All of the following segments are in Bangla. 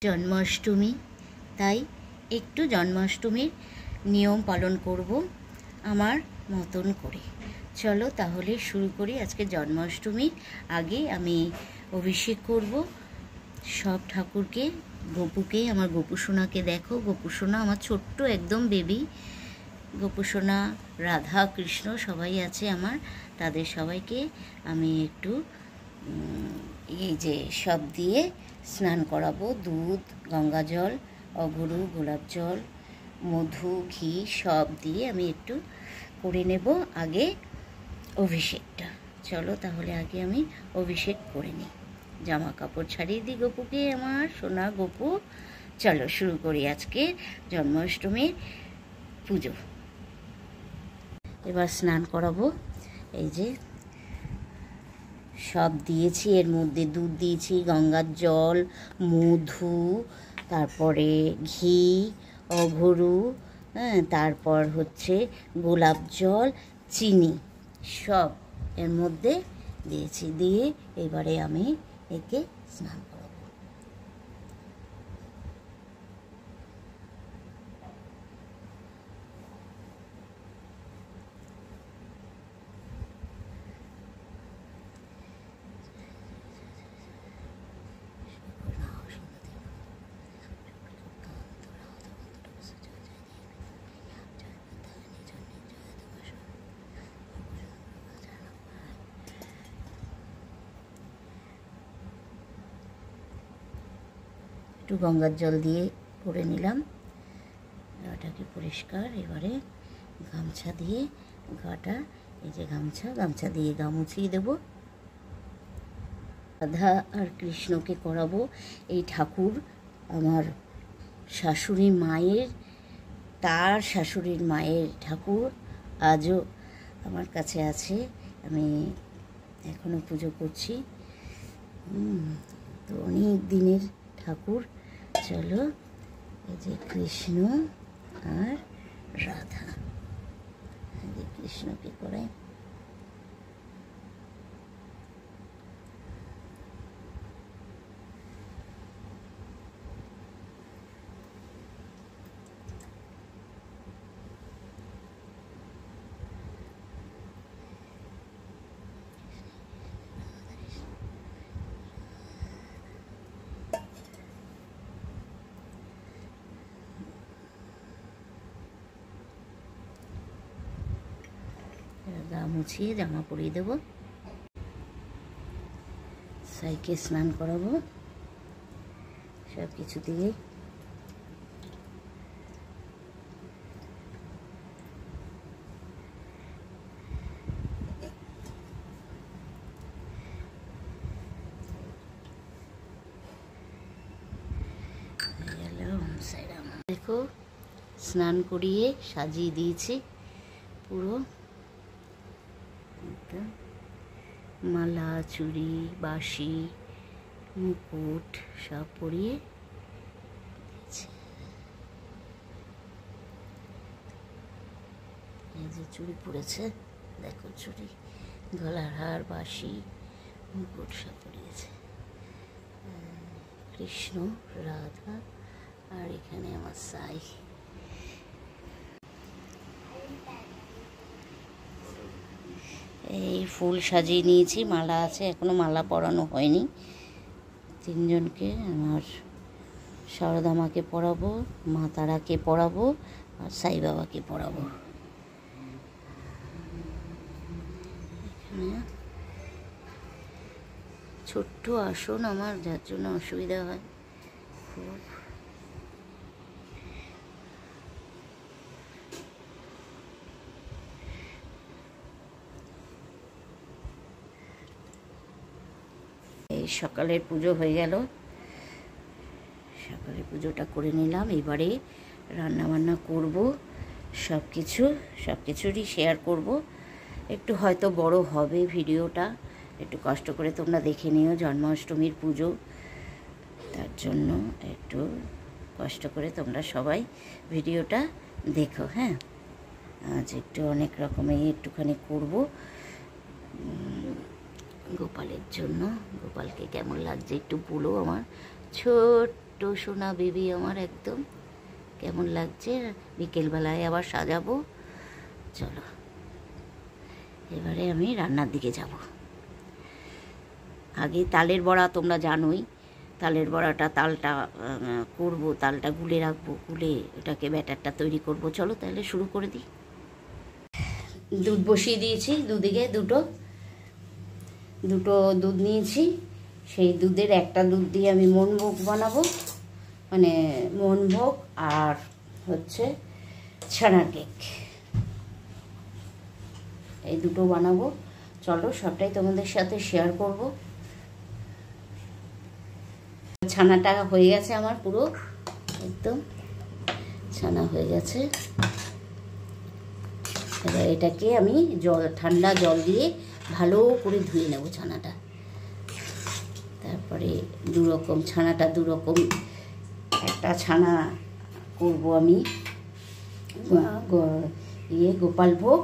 জন্মাষ্টমী, তাই একটু জন্মাষ্টমীর নিয়ম পালন করব আমার মতন করে। চলো তাহলে শুরু করি। আজকে জন্মাষ্টমীর আগে আমি অভিষেক করব সব ঠাকুরকে। গোপুকে, আমার গোপুসোনাকে দেখো, গোপুসোনা আমার ছোট্ট একদম বেবি গোপুসোনা, রাধা কৃষ্ণ সবাই আছে আমার। তাদের সবাইকে আমি একটু এই যে সব দিয়ে স্নান করাবো। দুধ, গঙ্গা জল, অঘরু, গোলাপ জল, মধু, ঘি সব দিয়ে আমি একটু করে নেব আগে অভিষেকটা। চলো তাহলে আগে আমি অভিষেক করে নিই। জামা কাপড় ছাড়িয়ে দিই গপুকে, আমার সোনা গপু। চলো শুরু করি আজকে জন্মাষ্টমীর পুজো। এবার স্নান করাবো। এই যে সব দিয়েছি, এর মধ্যে দুধ দিয়েছি, গঙ্গার জল, মধু, তারপরে ঘি, অঘরু, তারপর হচ্ছে গোলাপ জল, চিনি সব এর মধ্যে দিয়েছি। দিয়ে এবারে আমি একে স্নান করাবো। একটু গঙ্গার জল দিয়ে করে নিলাম, গাটাকে পরিষ্কার। এবারে গামছা দিয়ে গাটা, এই যে গামছা দিয়ে গা মুছিয়ে দেবো। রাধা আর কৃষ্ণকে করাবো। এই ঠাকুর আমার শাশুড়ি মায়ের, তার শাশুড়ির মায়ের ঠাকুর আজও আমার কাছে আছে। আমি এখনও পুজো করছি, তো অনেক দিনের ঠাকুর। চলো, এই যে কৃষ্ণ আর রাধা, এই যে কৃষ্ণকে করাই। গা মুছিয়ে জামা পরিয়ে দেবো, সাইকে স্নান করাবো সব কিছু দিয়ে। দেখো স্নান করিয়ে সাজিয়ে দিয়েছি পুরো, মালা, চুড়ি, বাঁশি, মুকুট সব পরিয়ে দিয়েছি। এই যে চুড়ি পরেছে, দেখো চুড়ি, গলার হার, বাঁশি, মুকুট সব পরিয়েছে। কৃষ্ণ, রাধা, আর এখানে আমার সাই। এই ফুল সাজিয়ে নিয়েছি, মালা আছে, এখনো মালা পরানো হয়নি। তিনজনকে, আমার শারদা মাকে পরাবো, মা তারাকে পরাবো, আর সাই বাবাকে পরাবো। এখানে ছোট্ট আসন আমার, যার জন্য অসুবিধা হয় খুব। এই সকালের পুজো হয়ে গেল, সকালের পুজোটা করে নিলাম। এবারে রান্নাবান্না করব, সব কিছুরই শেয়ার করব। একটু হয়তো বড় হবে ভিডিওটা, একটু কষ্ট করে তোমরা দেখে নিও। জন্মাষ্টমীর পুজো, তার জন্য একটু কষ্ট করে তোমরা সবাই ভিডিওটা দেখো। হ্যাঁ, আজ একটু অনেক রকমের একটুখানি করব গোপালের জন্য। গোপালকে কেমন লাগছে একটু বলো আমার ছোট্ট ছোট্ট সোনা বেবি আমার একদম। কেমন লাগছে? বিকেলবেলায় আবার সাজাবো। চলো এবারে আমি রান্নার দিকে যাব। আগে তালের বড়া তোমরা জানোই, তালের বড়াটা তালটা করব, তালটা গুলে রাখবো, গুলে ওটাকে ব্যাটারটা তৈরি করব। চলো তাহলে শুরু করে দিই। দুধ বসিয়ে দিয়েছি, দুদিকে দুটো দুধ নিয়েছি। সেই দুধের একটা দুধ দিয়ে আমি মোহনভোগ বানাবো, মানে মোহনভোগ আর হচ্ছে ছানার কেক, এই দুটো বানাবো। চলো সবটাই তোমাদের সাথে শেয়ার করব। ছানাটা হয়ে গেছে আমার পুরো একদম ছানা হয়ে গেছে। এবার এটাকে আমি ঠান্ডা জল দিয়ে ভালো করে ধুয়ে নেব ছানাটা। তারপরে ছানাটা দুরকম, একটা ছানা করব আমি গোপালভোগ,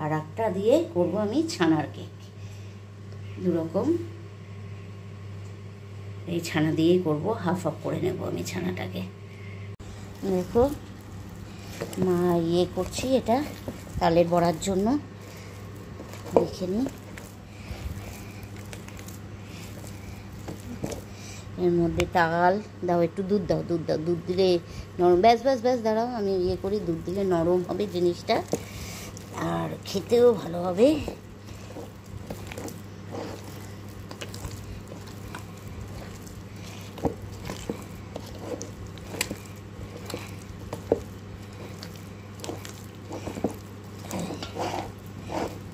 আর একটা দিয়ে করব আমি ছানার কেক। দুরকম এই ছানা দিয়েই করব, হাফ করে নেব আমি ছানাটাকে। দেখো মা করছি এটা তালের বড়ার জন্য, দেখে নিই। এর মধ্যে তাল দাও, একটু দুধ দাও, দুধ দিলে নরম। ব্যাস দাঁড়াও, আমি করি, দুধ দিলে নরম হবে জিনিসটা আর খেতেও ভালো হবে।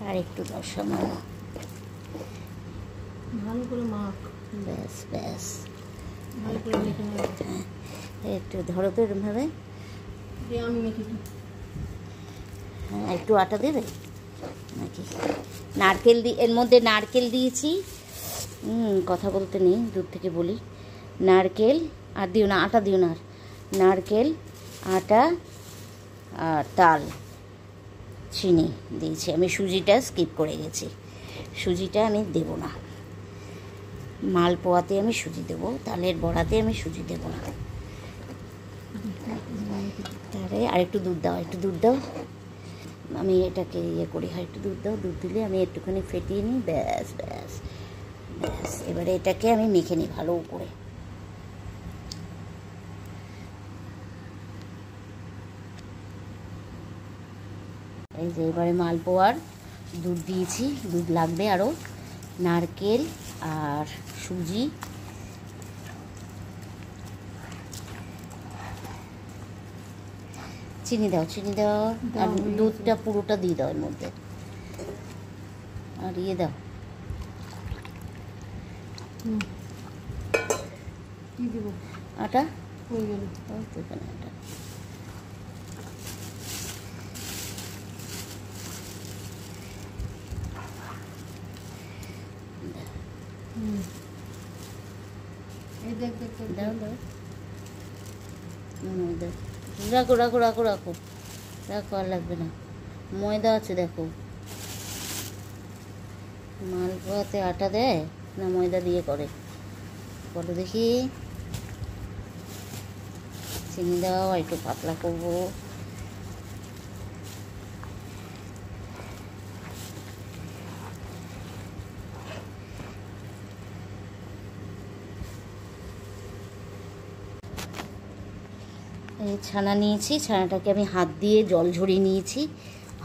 আর একটু দাও সামান্য, ভালো করে মাখ। ব্যাস ভালো করে মেখে নেব। একটু ধরো তো এরমভাবে। আমি মেখে দিই। হ্যাঁ একটু আটা দেবে নাকি? নারকেল এর মধ্যে নারকেল দিয়েছি। কথা বলতে নেই, দূর থেকে বলি। নারকেল আর দিও না, আটা দিও না, আর নারকেল, আটা আর তাল, চিনি দিয়েছি। আমি সুজিটা স্কিপ করে গেছি, সুজিটা আমি দেব না। মালপোয়াতে আমি সুজি দেবো, তালের বড়াতে আমি সুজি দেব না। তাহলে আর একটু দুধ দাও, আমি এটাকে করি। হয় একটু দুধ দাও, দুধ দিলে আমি একটুখানি ফেটিয়ে নিই। ব্যাস এবারে এটাকে আমি মেখে নিই ভালো করে। এই যে এবারে মালপোয়ার দুধ দিয়েছি, দুধ লাগবে আরও, নারকেল আর সুজি, চিনি দাও, আর দুধটা পুরোটা দিয়ে দাও এর মধ্যে। আর দাও আটা, হয়ে গেল আটা। রাখো আর লাগবে না। ময়দা আছে দেখো, মালপোয়াতে আটা দেয় না ময়দা দিয়ে করে বলো দেখি। চিনি দাও, একটু পাতলা করবো। এই ছানা নিয়েছি, ছানাটাকে আমি হাত দিয়ে জল ঝরিয়ে নিয়েছি,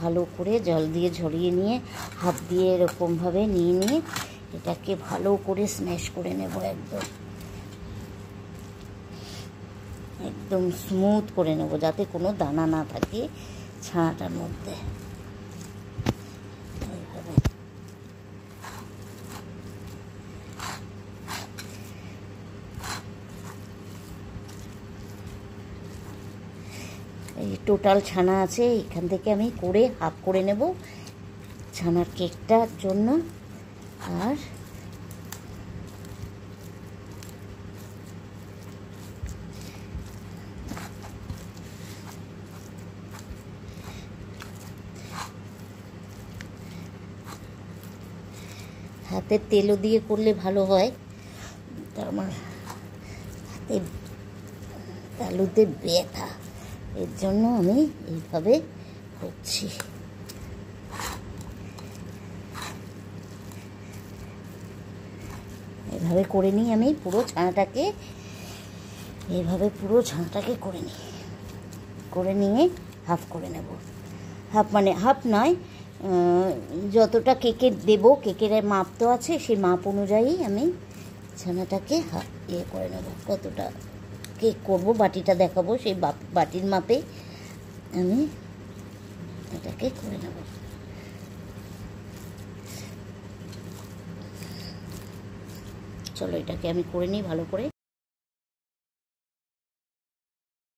ভালো করে জল দিয়ে ঝরিয়ে নিয়ে হাত দিয়ে এরকমভাবে নিয়ে এটাকে ভালো করে স্ম্যাশ করে নেব, একদম স্মুথ করে নেব, যাতে কোনো দানা না থাকে ছানাটার মধ্যে। এই টোটাল ছানা আছে, এখান থেকে আমি করে হাফ করে নেব ছানার কেকটার জন্য। আর হাতের তেলও দিয়ে করলে ভালো হয়। আমার হাতে তালুতে ব্যথা, এর জন্য আমি এইভাবে করছি। এভাবে করে নিই আমি পুরো ছানাটাকে, এইভাবে পুরো ছানাটাকে করে নিই, করে নিয়ে হাফ করে নেব। হাফ মানে হাফ নয়, যতটা কেকের দেব, কেকের মাপ তো আছে, সেই মাপ অনুযায়ী আমি ছানাটাকে ইয়ে করে নেব। কতটা কেক করব বাটিটা দেখাবো, সেই বাটির মাপে আমি এটাকে করে নেব। চলো এটাকে আমি করে নিই ভালো করে।